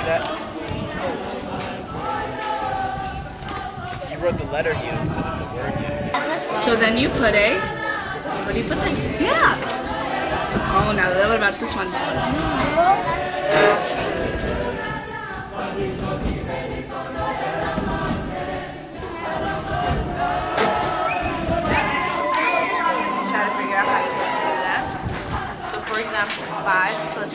that? You wrote the letter U instead of the word U. So then you put a, what do you put then? Yeah. Oh, now what about this one? Try to figure out how to do that. So for example, 5 plus...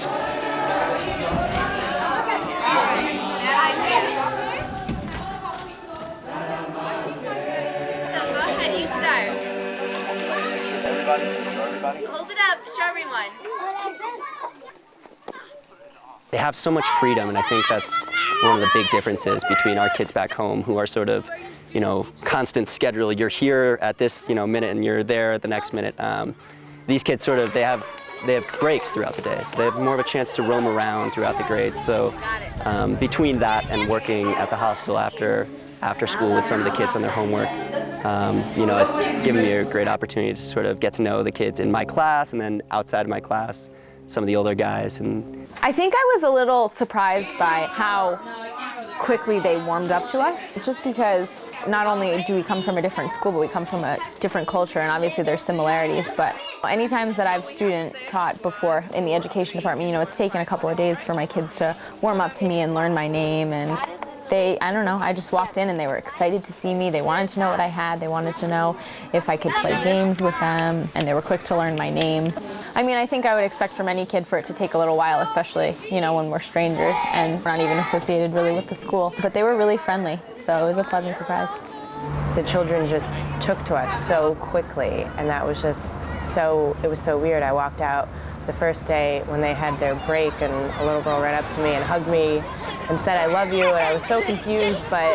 Everybody. Hold it up, show everyone. They have so much freedom, and I think that's one of the big differences between our kids back home, who are sort of, constant schedule. You're here at this, minute, and you're there at the next minute. These kids sort of, they have breaks throughout the day, so they have more of a chance to roam around throughout the grades. So between that and working at the hostel after school with some of the kids on their homework, it's given me a great opportunity to sort of get to know the kids in my class and then outside of my class, some of the older guys. And I think I was a little surprised by how quickly they warmed up to us, just because not only do we come from a different school, but we come from a different culture, and obviously there's similarities. But any times that I've student taught before in the education department, it's taken a couple of days for my kids to warm up to me and learn my name. And I don't know, I just walked in and they were excited to see me. They wanted to know what I had. They wanted to know if I could play games with them, and they were quick to learn my name. I mean, I think I would expect from any kid for it to take a little while, especially, when we're strangers and we're not even associated really with the school. But they were really friendly, so it was a pleasant surprise. The children just took to us so quickly, and that was just it was so weird. I walked out the first day when they had their break, and a little girl ran up to me and hugged me and said, "I love you," and I was so confused, but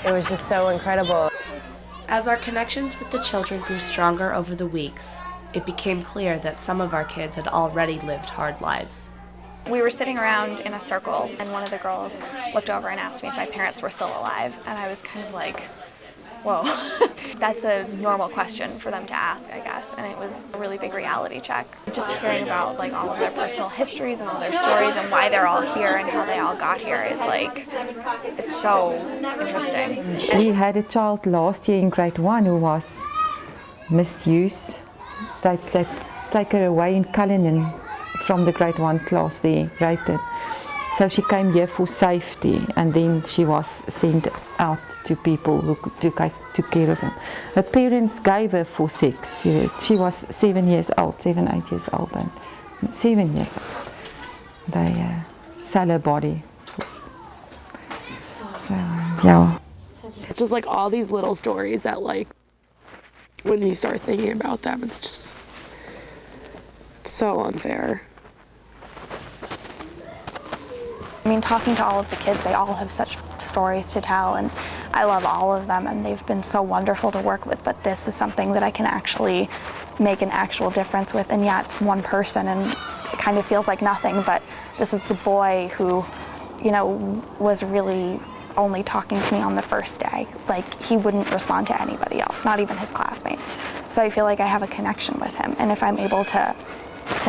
it was just so incredible. As our connections with the children grew stronger over the weeks, it became clear that some of our kids had already lived hard lives. We were sitting around in a circle, and one of the girls looked over and asked me if my parents were still alive, and I was kind of like, whoa. That's a normal question for them to ask, I guess, and it was a really big reality check. Just hearing about all of their personal histories and all their stories and why they're all here and how they all got here is it's so interesting. We had a child last year in grade 1 who was misused. They take her away in Cullinan from the grade 1 class they rated. So she came here for safety, and then she was sent out to people who took care of her. Her parents gave her for sex. She was 7 years old, 7, 8 years old, and 7 years old. They sell her body. So, yeah. It's just all these little stories that when you start thinking about them, it's just so unfair. I mean, talking to all of the kids, they all have such stories to tell, and I love all of them, and they've been so wonderful to work with, but this is something that I can actually make an actual difference with, and yeah, it's one person, and it kind of feels like nothing, but this is the boy who, was really only talking to me on the first day. He wouldn't respond to anybody else, not even his classmates. So I feel like I have a connection with him, and if I'm able to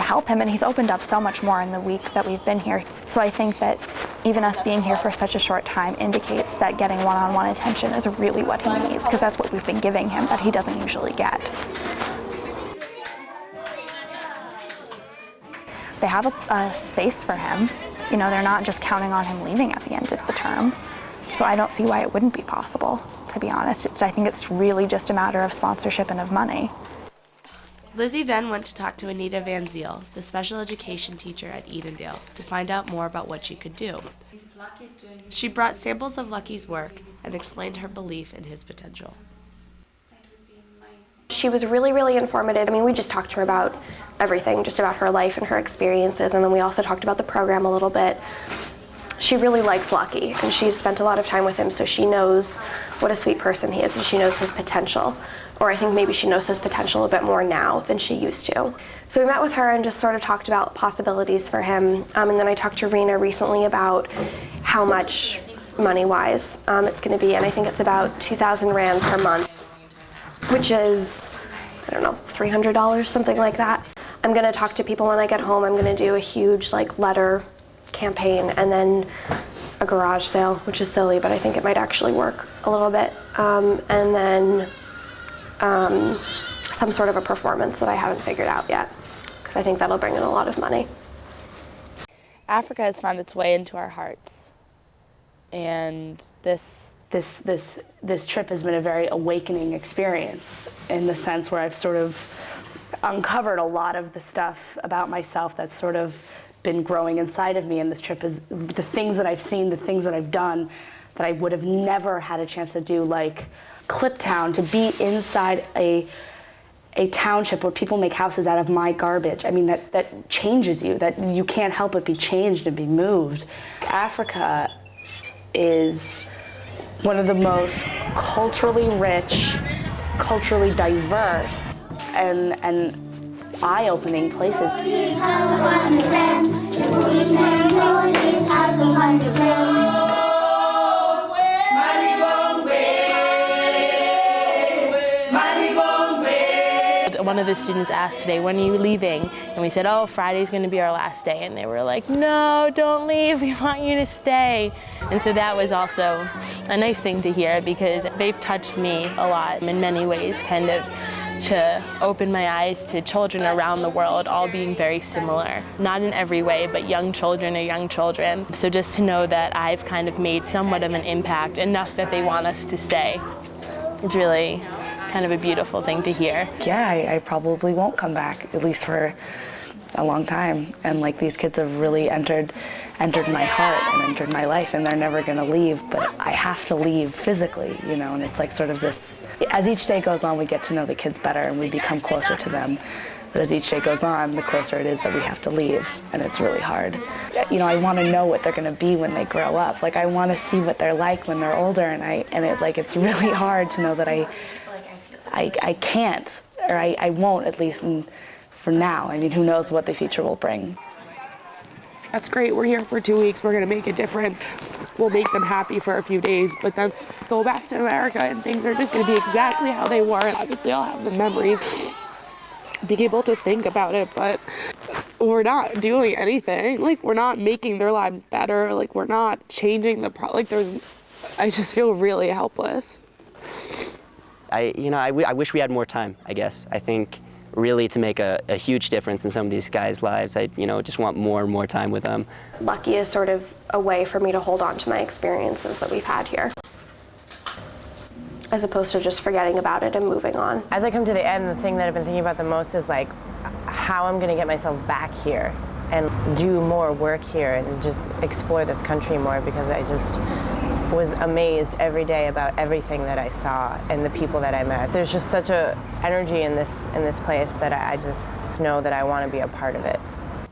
help him, and he's opened up so much more in the week that we've been here. So I think that even us being here for such a short time indicates that getting one-on-one attention is really what he needs, because that's what we've been giving him that he doesn't usually get. They have a space for him. They're not just counting on him leaving at the end of the term. So I don't see why it wouldn't be possible, to be honest. I think it's really just a matter of sponsorship and of money. Lizzie then went to talk to Anita Van Ziel, the special education teacher at Edendale, to find out more about what she could do. She brought samples of Lucky's work and explained her belief in his potential. She was really, really informative. I mean, we just talked to her about everything, just about her life and her experiences, and then we also talked about the program a little bit. She really likes Lucky, and she's spent a lot of time with him, so she knows what a sweet person he is, and she knows his potential. Or I think maybe she knows his potential a bit more now than she used to. So we met with her and just sort of talked about possibilities for him. And then I talked to Rena recently about how much money-wise it's going to be. And I think it's about 2,000 Rand per month, which is, I don't know, $300, something like that. I'm going to talk to people when I get home. I'm going to do a huge letter campaign, and then a garage sale, which is silly, but I think it might actually work a little bit. And then some sort of a performance that I haven't figured out yet, because I think that'll bring in a lot of money. Africa has found its way into our hearts, and this trip has been a very awakening experience, in the sense where I've sort of uncovered a lot of the stuff about myself that's sort of been growing inside of me. And this trip is the things that I've seen, the things that I've done that I would have never had a chance to do, like Cliptown, to be inside a township where people make houses out of my garbage. I mean, that changes you, that you can't help but be changed and be moved. Africa is one of the most culturally rich, culturally diverse, and eye-opening places. One of the students asked today, when are you leaving? And we said, oh, Friday's going to be our last day. And they were like, no, don't leave. We want you to stay. And so that was also a nice thing to hear, because they've touched me a lot in many ways, kind of to open my eyes to children around the world all being very similar. Not in every way, but young children are young children. So just to know that I've kind of made somewhat of an impact, enough that they want us to stay, it's really kind of a beautiful thing to hear. Yeah, I probably won't come back, at least for a long time. And like, these kids have really entered my heart and entered my life, and they're never gonna leave, but I have to leave physically, you know, and it's like sort of this, as each day goes on, we get to know the kids better and we become closer to them. But as each day goes on, the closer it is that we have to leave, and it's really hard. You know, I want to know what they're going to be when they grow up. Like, I want to see what they're like when they're older, and it's really hard to know that I can't, or I won't, at least for now. I mean, who knows what the future will bring. That's great. We're here for 2 weeks. We're going to make a difference. We'll make them happy for a few days, but then go back to America and things are just going to be exactly how they were. And obviously, I'll have the memories, being able to think about it, but we're not doing anything. Like, we're not making their lives better. Like, we're not changing the I just feel really helpless. I wish we had more time, I guess. I think really to make a huge difference in some of these guys' lives, I just want more and more time with them. Lucky is sort of a way for me to hold on to my experiences that we've had here, as opposed to just forgetting about it and moving on. As I come to the end, the thing that I've been thinking about the most is like how I'm gonna get myself back here and do more work here and just explore this country more, because I just was amazed every day about everything that I saw and the people that I met. There's just such a energy in this place that I just know that I want to be a part of it.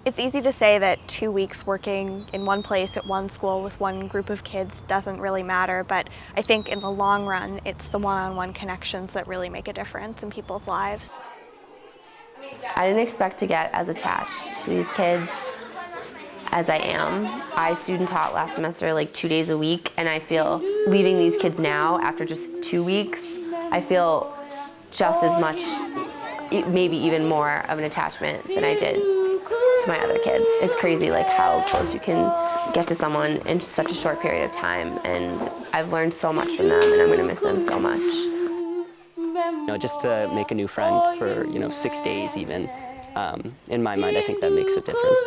It's easy to say that 2 weeks working in one place at one school with one group of kids doesn't really matter, but I think in the long run, it's the one-on-one connections that really make a difference in people's lives. I didn't expect to get as attached to these kids as I am. I student taught last semester like 2 days a week, and I feel leaving these kids now after just 2 weeks, I feel just as much, maybe even more of an attachment than I did to my other kids. It's crazy like how close you can get to someone in such a short period of time, and I've learned so much from them, and I'm gonna miss them so much. Just to make a new friend for 6 days even, in my mind, I think that makes a difference.